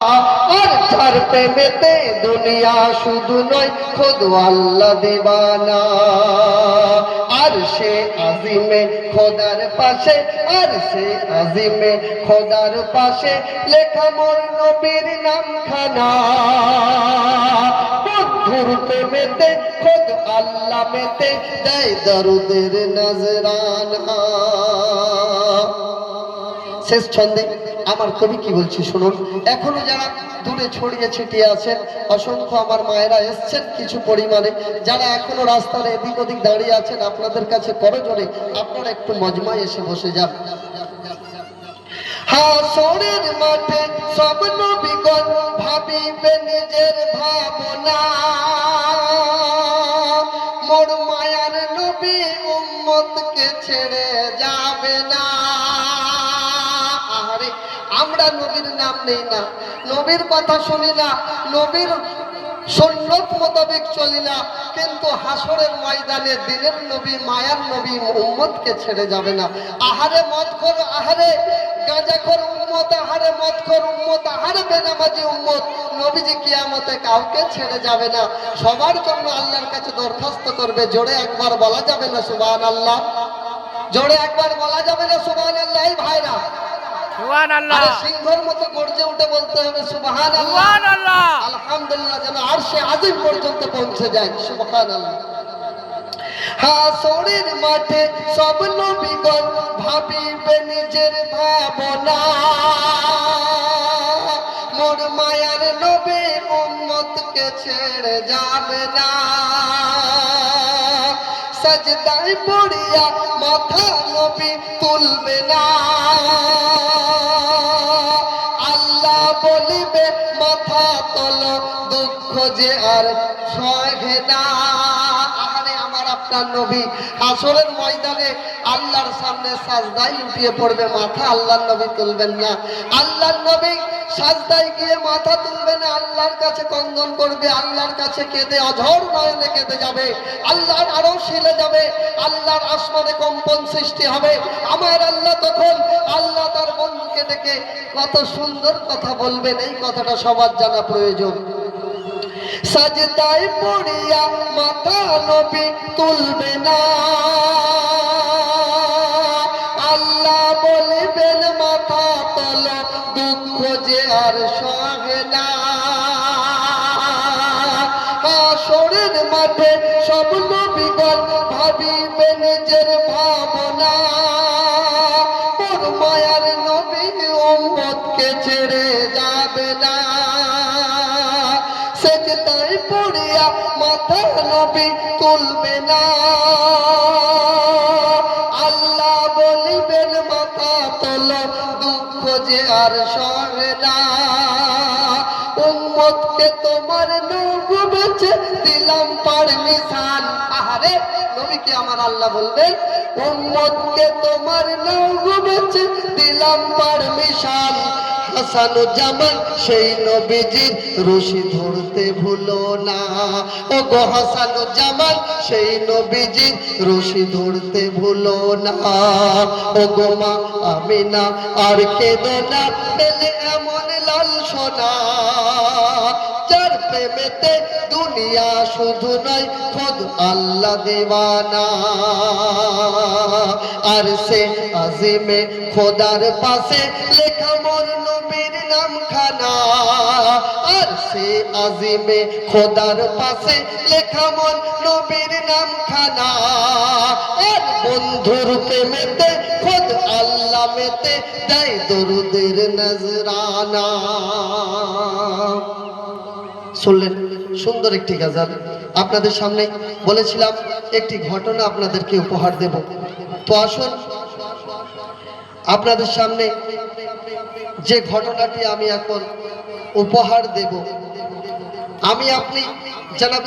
আর যার প্রেমেতে দুনিয়া শুধু নয় খুদ আল্লাহ দিওয়ানা। আর সে আজিমে খোদার পাশে, আর সে আজিমে খোদার পাশে লেখা মোর নবীর নামখানা। বন্ধুর প্রেমেতে খুদ আল্লাহ মেতে দেয় দরুদের নজরানা। শেষ ছন্দে আমার কবি কি বলছি শুনুন। এখনো যারা দূরে ছড়িয়ে ছিটিয়ে আছেন, অসংখ্য আমার মায়েরা এসছেন কিছু পরিমাণে, যারা এখনো রাস্তার এদিক ওদিক দাঁড়িয়ে আছেন, আপনাদের কাছে করজোরে আপনারা একটু মজমায় এসে বসে যান। হাসরের মাঠে সব নবীগণ ভাবিবে নিজের ভাবনা। মোর মায়ার নবী উম্মতকে ছেড়ে যাবে না। আরে আমরা নবীর নাম নেই না, নবীর কথা শুনি না, নবীর সুন্নত মোতাবেক চলি না, কিন্তু হাসরের ময়দানে দিনের নবী মায়ার নবী উম্মতকে ছেড়ে যাবে না। আহারে মদখোর, আহারে গাঁজাখোর উম্মত, আহারে মদখোর উম্মত, আহারে বেনামাজি উম্মত, নবীজি কিয়ামতে কাউকে ছেড়ে যাবে না। সবার জন্য আল্লাহর কাছে দরখাস্ত করবে। জোরে একবার বলা যাবে না সুবহানাল্লাহ? জোরে একবার বলা যাবে না সুবহানাল্লাহ? এই ভাইরা সুবহানাল্লাহ, সিংহের মতো গর্জে উঠে বলতে হবে সুবহানাল্লাহ, সুবহানাল্লাহ, আলহামদুলিল্লাহ, যেন আরশে আজিম পর্যন্ত পৌঁছে যায়। সুবহানাল্লাহ। হাসরের মাঠে সব নবীগণ ভাবিবে নিজের ভাবনা। মোর মায়ার নবী উম্মতকে ছেড়ে যাবে না। সাজদায় পড়িয়া মাথা নবী তুলবে না। আল্লাহ বলিবে মাথা তোলো, দুঃখ যে আর সহে না। আরে আমার আপনার নবী হাসরের ময়দানে আল্লাহর সামনে সাজদায় লুটিয়ে পড়বে, মাথা আল্লাহর নবী তুলবেন না। আল্লাহর নবী সাজদায় গিয়ে মাথা তুলবে না, আল্লাহর কাছে কন্দন করবে, আল্লাহর কাছে কেঁদে অঝর নয়নে কেঁদে যাবে, আল্লাহর আরশ হিলে যাবে, আল্লাহর আসমানে কম্পন সৃষ্টি হবে। আমার আল্লাহ তখন আল্লাহ তার বন্ধুকে ডেকে কত সুন্দর কথা বলবেন, এই কথাটা সবার জানা প্রয়োজন। সাজদায় পড়িয়া মাথা নবী তুলবে না। আল্লাহ বলিবেন মাথা তোলো, দুঃখ যে আর সহে না। হাসরের মাঠে সব নবীগণ ভাবিবে নিজের ভাবনা। ওর মায়ার নবী উম্মতকে ছেড়ে যাবে না। সেজদায় পড়িয়া মাথা নবী তুলবে না। আল্লাহ বলিবেন মাথা তোলো, দুঃখ যে আর সহে না। উম্মতকে তোমার নবী বেঁচে দিলাম পারমিশন। আহারে নবীকে আমার আল্লাহ বলবেন, উম্মতকে তোমার নবী বেঁচে দিলাম পারমিশন। হাসানুজ্জামান সেই নবীজির রশি ধরতে ভুলো না। ও গো হাসানুজ্জামান সেই নবীজির রশি ধরতে ভুলো না। ও গো মা আমিনা আর কেঁদো না, পেলে এমন লাল সোনা। যার প্রেমেতে দুনিয়া শুধু নয় খুদ আল্লাহ দিওয়ানা। আর সে আজিমে খোদার পাশে লেখা মোর নবীর নামখানা। আর সে আজিমে খোদার পাশে লেখা মোর নবীর নামখানা। আর বন্ধুর প্রেমেতে খুদ আল্লাহ মেতে দেয় দরুদের নজরানা। শুনলেন সুন্দর একটি গজল। আপনাদের সামনে বলেছিলাম একটি ঘটনা আপনাদেরকে উপহার দেব। তো আসুন আপনাদের সামনে যে ঘটনাটি আমি এখন উপহার দেব, আমি আপনি জনাব